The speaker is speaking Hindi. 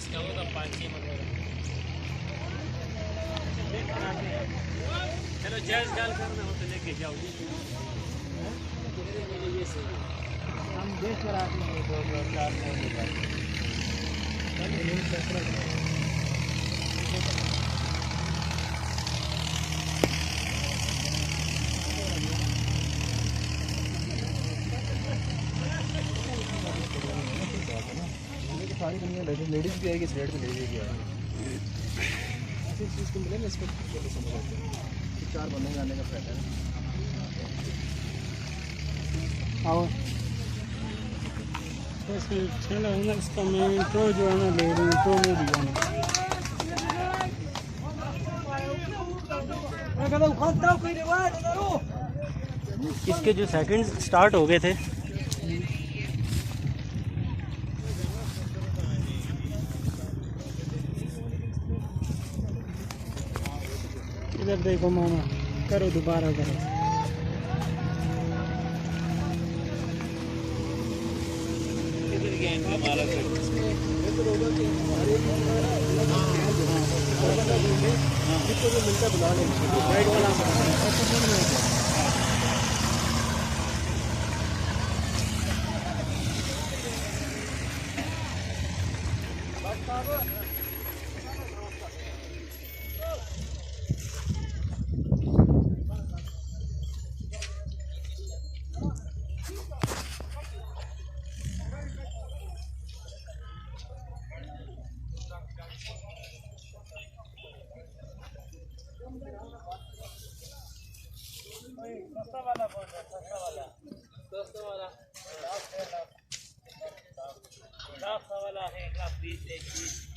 इसका होगा 5-6 मन होगा। चलो जैस डाल करना हो तो लेके जाओ। ये सही हम देश पर आते हैं 2-4 महीने सारी दुनिया लेडीज भी आएगी, रेट में लेडीज भी आएगी। ऐसी चीज़ को मिलेगा इसको समझ आते हैं कि 4 बंदे आने का फायदा है। आओ चलो ना, इसका मैं इंट्रो जो है ना ले रही हूँ, इंट्रो में दिया ना। इसके जो सेकंड स्टार्ट हो गए थे, इधर देखो मामा, करो दोबारा करो। मिलता बुला सस्ता वाला है 1,20,000